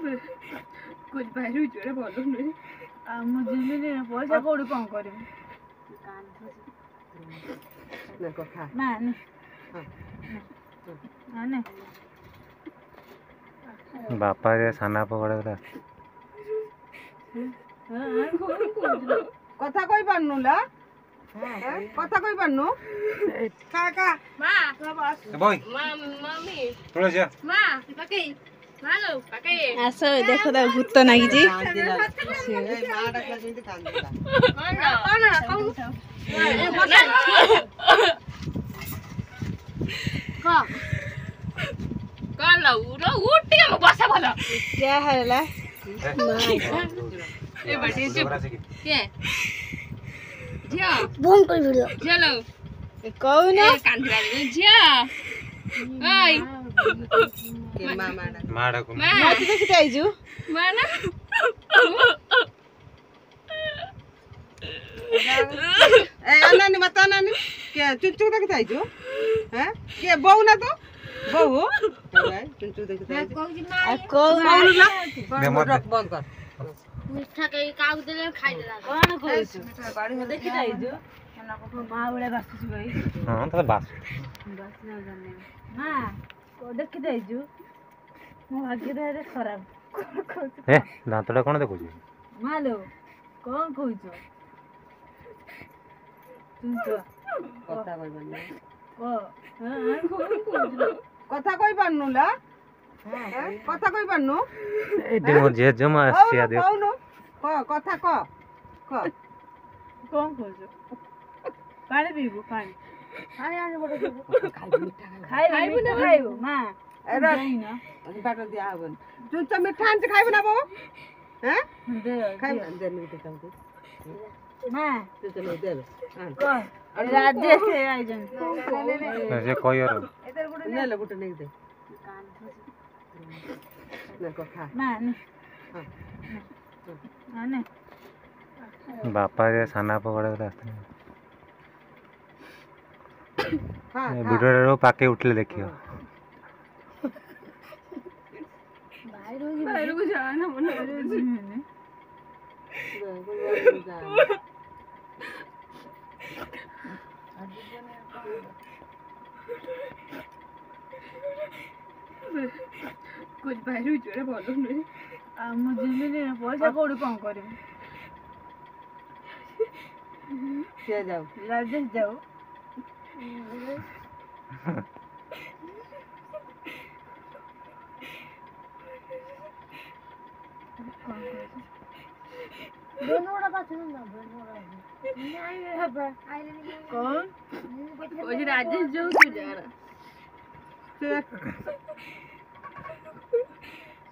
कुछ बाहर हुई जोरे बोलो नहीं मुझे नहीं पैसा कोड़ी कौन करे ना को खा ना नहीं हां नहीं बापा रे साना पकड़े गला কথা কই পারনু লা কথা কই পারনু খা খা মা বই মামি তোরা যা মা পাকে মালো পাকে আসো দেখো দা ভূত নাগিছি এই মাটা কে যেতে কান্দিলা कौन ला उरो उठ के मैं बसा भला क्या हला ए बटे चुप के जिया बूम कर वीडियो चलो कौन ए कांदरा रे जिया ओय के मामा ना माडा को मत देखि जाइजु माना ए अनानी मत अनानी के चुचु देख जाइजु हैं के बहू ना तो बहू भाई चुचु देख जाइजु कौन बंद कर मिठा के काउ देले खाइ देला कौन कहछु देखि जाइजु हमरा को मां उडा बासु गई हां त बास बस ना जाने मां को देखि जाइजु मो भाग्य रे खराब ए दांतडा कोन देखुजी मालो कौन कहछु तुम तो কথা কই পারনু को কথা কই পারনু লা কথা কই পারনু এটি মোর যে জমা আসিয়া দে কওনো ক কথা ক ক कौन कहछु पानी पीबो पानी আরে আরে বড় खाइबो ना खाइबो मां এরা नहीं ना বাটা দিয়া হবন চুচু মিঠা আনতে খাইব না বউ হ্যাঁ दे খাইব দে নিতে খাও मां চুচু নে দেবে को राज्य से आइजन যে কইর নে লে গুটে নে দে না को खा मां नहीं हां नहीं बापा रे साना पकड़े गला खा वीडियो रो पाके उठले देखियो बाहर को जाना मन कुछ बाहर हुई जोरे बोलो नहीं मुझे नहीं पैसा कोड़ी कौन करे के जाओ राजेश जाओ दोनों बात सुन ना नहीं है कौन वो जो राजेश जो तू जा रहा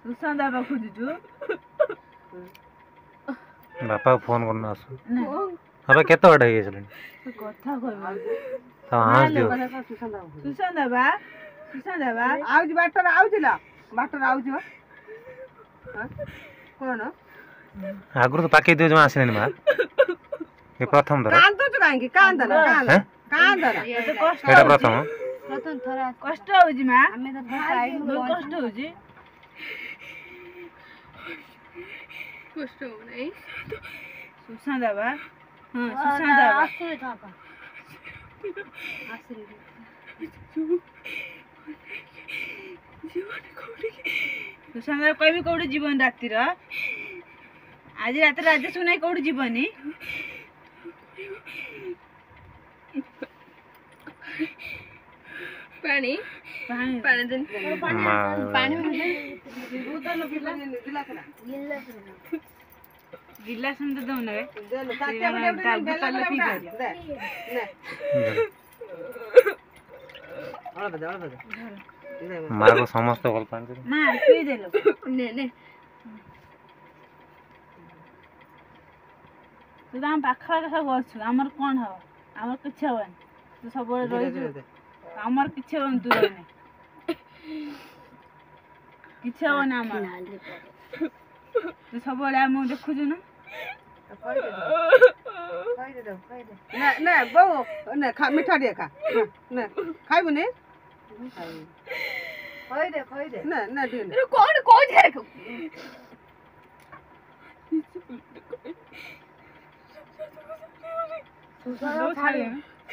सुशांत बाबा खुजु बापा फोन करना आसु नहीं अबे केते बड़ा हे चलन कथा कहबो तो हां दियो सुशांत बाबा आउज बाटर आउजला बाटर आउज हां कोन आगुर तो पाके दियो जमा आसिने मा ये प्रथम धर कान तो काहेंगे कान दना कान दना ये तो कष्ट एटा प्रथम प्रथम थोड़ा कष्ट होजी मा हमें तो खाई कष्ट होजी कष्ट हो नहीं सुशांत बाबा हां सुशांत बाबा आश्चर्य था का आश्चर्य सुशांत बाबा कोई भी कोडी जीवन राति र आज रात रात सुनाई कोडी जीवनी पानी पानी पानी दिन पानी में गिलास में तो दो ना रे दे ताके बडे दे ने मां को समस्त भल पान मां पी देलो ने ने तू दाम पाखा का गछु हमर कोन हो हमर किछ होन तू सब रहि हमर किछ होन तू रहने किछ होन हमर तू सब हम देखु छु ना ने ने बहू ने खा मिठा दे खा ने खाइबो ने ନା ନା ଟିକେ ନେ। କଣ କହୁଛି ଆରେ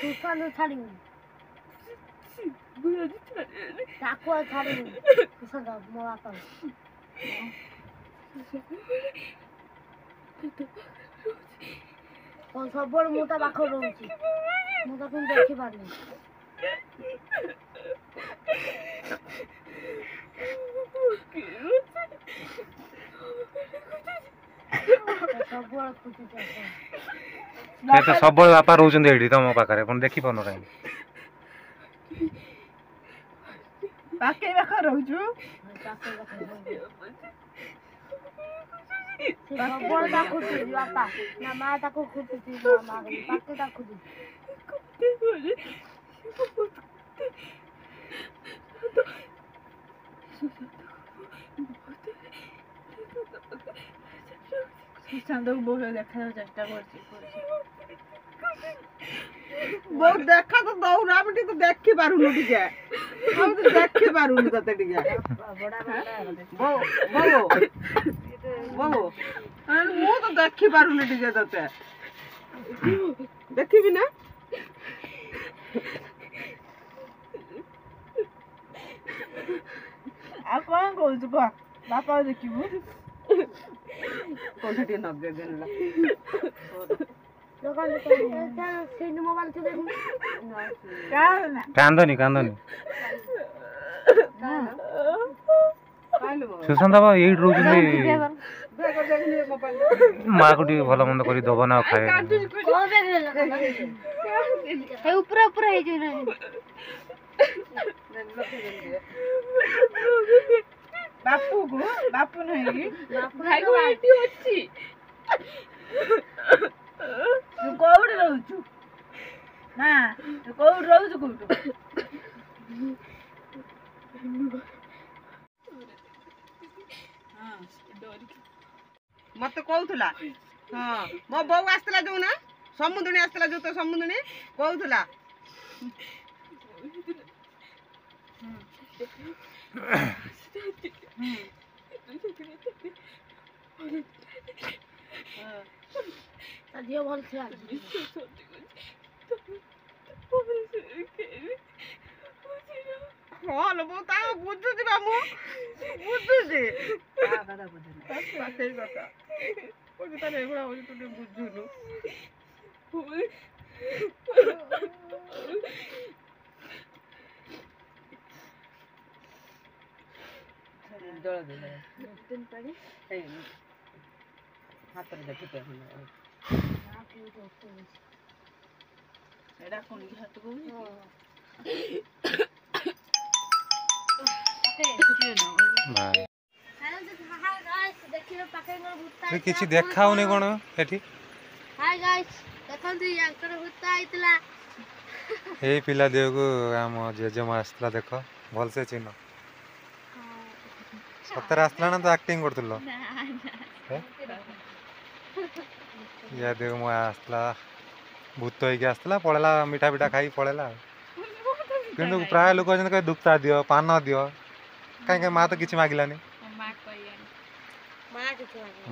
ସୁଶାନ୍ତ ଛାଡ଼ିବୁ ତାକୁ ଆଉ ଛାଡ଼ିବୁ ସୁଶାନ୍ତ ମୋ ବାପା ସବୁବେଳେ ମୁଁ ତା ପାଖରେ ରହୁଛି ମୁଁ ତାକୁ ଦେଖିପାରୁନି ସବୁବେଳେ ଖୋଜୁଛି ସେ ତ ସବୁବେଳେ ବାପା ରହୁଛନ୍ତି ଏଇଠି ତମ ପାଖରେ ପୁଣି ଦେଖିପାରୁନ କାହିଁକି ପାଖେ ପାଖରେ ରହୁଛୁ ସବୁବେଳେ ତାକୁ ଖୋଜୁଛି ବାପା ନା ମା ତାକୁ ଖୋଜୁଛି ମା ପାଖେ ତାକୁ ଖୋଜୁଛି ସୁଶାନ୍ତକୁ ବହୁତ ଦେଖାଯାଉ ଚେଷ୍ଟା କରୁଛି ବହୁତ ଦେଖା ତ ଦଉନ ଆମେ ଟିକେ ଦେଖି ପାରୁନୁ ଟିକେ ଆମେ ତ ଦେଖି ପାରୁନୁ ତତେ ଟିକେ ବୋଉ ମୁଁ ତ ଦେଖି ପାରୁନି ଟିକେ ତତେ ଦେଖିବି ନା ଆଉ କଣ କହୁଛୁ କହ ବାପା ଦେଖିବୁ କୋଉଠି ଟିକେ ନଗେଇ ଦେଲା କାନ୍ଦନି ସୁଶାନ୍ତ ବାବା ଏଇଠି ରହୁଛନ୍ତି ମାଆକୁ ଟିକେ ଭଲ ମନ୍ଦ କରି ଦବ ନା ଖାଏ ଉପର ଉପର ହେଇଯିବ ବାପୁ ନାହିଁ ଅଛି ତୁ କୋଉଠି ରହୁଛୁ ନା ତୁ କୋଉଠି ରହୁଛୁ କୋଉଠୁ ମତେ କହୁଥିଲା ହଁ ମୋ ବୋଉ ଆସିଥିଲା ଯୋଉ ନା ସମୁଦୁଣୀ ଆସିଥିଲା ଯୋଉ ତ ସମୁଦୁଣୀ କହୁଥିଲା ଝିଅ ଭଲ ଥିଲା ହଁ ଲୋ ବୋଉ ତା ବୁଝୁଛି ବା ମୁଁ ବୁଝୁଛି ସେଇ କଥା କହୁଛି ତାହେଲେ ଏଇଭଳିଆ ହଉଛି ତୁ ଟିକେ ବୁଝୁନୁ ହାତରେ ଦେଖିତେ ଏଇଟା କଣ ହାତ କହୁଛି କିଛି ଦେଖାଉନି କଣ ଏଠି ଦେଖନ୍ତୁ ୟାଙ୍କର ଭୂତ ହେଇଥିଲା ଏଇ ପିଲା ଦେହକୁ ଆମ ଜେଜେମା ଆସିଥିଲା ଦେଖ ଭଲସେ ଚିହ୍ନ ସତରେ ଆସିଥିଲା ନା ତ ଆକ୍ଟିଂ କରୁଥିଲ ୟା ଦେହ ମୋ ଆସିଥିଲା ଭୂତ ହେଇକି ଆସିଥିଲା ପଳେଇଲା ମିଠା ପିଠା ଖାଇକି ପଳେଇଲା କିନ୍ତୁ ପ୍ରାୟ ଲୋକ ଅଛନ୍ତି କହେ ଦୁଃଖା ଦିଅ ପାନ ଦିଅ କାହିଁକି ମା ତ କିଛି ମାଗିଲାନି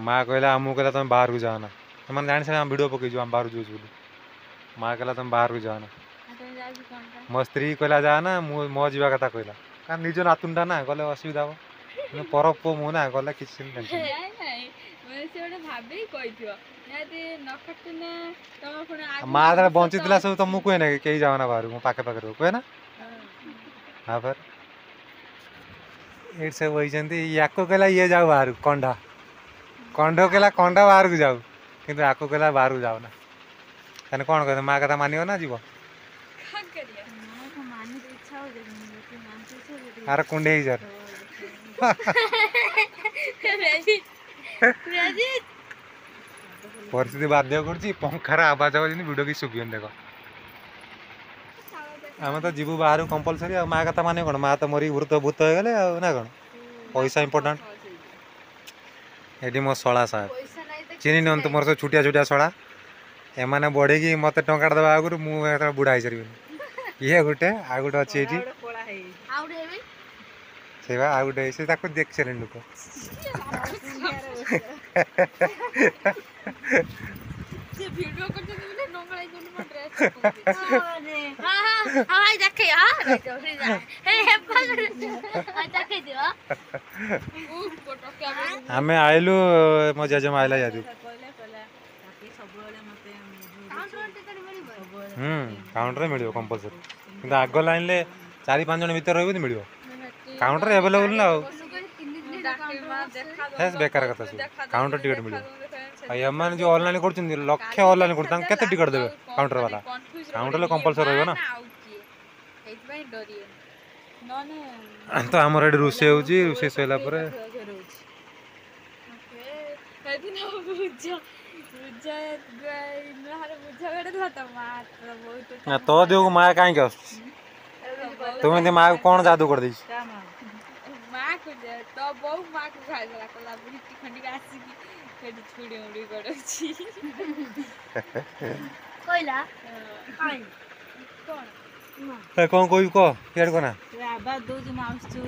ମା କହିଲା ଆମକୁ କହିଲା ତମେ ବାହାରକୁ ଯାଅ ନା ସେମାନେ ଜାଣିସାରିଲେ ଆମେ ଭିଡ଼ିଓ ପକେଇଛୁ ଆମେ ବାହାରକୁ ଯାଉଛୁ ବୋଲି ମା କହିଲା ତମେ ବାହାରକୁ ଯାଅ ନା ମୋ ସ୍ତ୍ରୀ କହିଲା ଯାଅ ନା ମୁଁ ମୋ ଯିବା କଥା କହିଲା କାରଣ ନିଜ ନାତୁଣଟା ନା ଗଲେ ଅସୁବିଧା ହବ କିନ୍ତୁ ପର ପୁଅ ମୁଁ ନା ଗଲେ କିଛି ମା ଯେତେବେଳେ ବଞ୍ଚିଥିଲା ସବୁ ତମକୁ କୁହେ ନା କେହି ଯାଅ ନା ବାହାରକୁ ମୋ ପାଖେ ପାଖରେ କୁହେ ନା ହଁ ଫେର ଏଇଠି ସବୁ ବହିଛନ୍ତି ୟାକୁ କହିଲା ଇଏ ଯାଉ ବାହାରକୁ କଣ୍ଡା କହିଲା କଣ୍ଡା ବାହାରକୁ ଯାଉ କିନ୍ତୁ ୟାକୁ କହିଲା ବାହାରକୁ ଯାଉ ନା ତାହେଲେ କ'ଣ କହିବ ମା କଥା ମାନିବ ନା ଯିବ ଆର କୁଣ୍ଡେଇ ହେଇଯାର ପରିସ୍ଥିତି ବାଧ୍ୟ କରୁଛି ପଙ୍ଖାର ଆବାଜ ହବ ଯେମିତି ଭିଡ଼ିଓ କିଛି ଶୁଭିବନି ଦେଖ ଆମେ ତ ଯିବୁ ବାହାରକୁ କମ୍ପଲସରି ଆଉ ମା କଥା ମାନେ କ'ଣ ମା ତ ମରିକି ଭୂତ ହେଇଗଲେ ଆଉ ନା କ'ଣ ପଇସା ଇମ୍ପୋର୍ଟାଣ୍ଟ ଏଠି ମୋ ଶଳା ସାହେବ ଚିହ୍ନି ନିଅନ୍ତୁ ମୋର ସବୁ ଛୋଟିଆ ଛୋଟିଆ ଶଳା ଏମାନେ ବଢ଼େଇକି ମୋତେ ଟଙ୍କାଟା ଦେବା ଆଗରୁ ମୁଁ ଏଥର ବୁଢ଼ା ହେଇସାରିବିନି ଇଏ ଗୋଟେ ଆଉ ଗୋଟେ ଅଛି ଏଇଠି ସେଇବା ଆଉ ଗୋଟେ ସେ ତାକୁ ଦେଖି ସାରିଲେଣି ଲୋକ। ସେ ଭିଡିଓ କରୁଛନ୍ତି ବୋଲି ନଙ୍ଗଳାଇ କଲି ମୋ ଡ୍ରେସ୍ ହାଇ ଦେଖେ ହଁ ଦେଖେଇ ଦିଅ ଆମେ ଆଇଲୁ ମୋ ଜେଜେମା ଆଇଲା ଯାଦି କହିଲେ ତାକି ସବୁବେଳେ ମତେ କାଉଣ୍ଟରରେ ମିଳିବ କମ୍ପଲସରି କିନ୍ତୁ ଆଗ ଲାଇନରେ 4-5 ଜଣ ଭିତରେ ରହିବ ମିଳିବ କାଉଣ୍ଟର ଆଭେଲେବୁଲ ନା ଆଉ ବେକାର କଥା ସବୁ କାଉଣ୍ଟର ଟିକେଟ୍ ମିଳିବ ଆଉ ଏମାନେ ଯେଉଁ ଅନଲାଇନ୍ କରୁଛନ୍ତି ଲକ୍ଷେ ଅନଲାଇନ୍ କରୁଛନ୍ତି ତାଙ୍କୁ କେତେ ଟିକେଟ୍ ଦେବେ କାଉଣ୍ଟର ବାଲା କାଉଣ୍ଟରରେ କମ୍ପଲସରି ରହିବ ନା ତ ଆମର ଏଠି ରୋଷେଇ ହେଉଛି ରୋଷେଇ ସରିଲା ପରେ ତୋ ଦେହକୁ ମାୟା କାହିଁକି ଆସୁଛି ତୁମେ ଏମିତି ମାଆକୁ କ'ଣ ଯାଦୁ କରିଦେଇଛି ମାକୁ ତ ବୋଉ ମାକୁ ଖାଇଦେଲା କହିଲା ବୁଢୀ ଖଣ୍ଡିକି ଆସିକି ସେଠି ଛୁଡ଼ି ମୁଡ଼ି ଗଡ଼ଉଛି କହିଲା କ'ଣ କହିବି କହ ଇଆଡ଼େ କନା ଆବାଜ ଦଉଛି ମାଉସୀ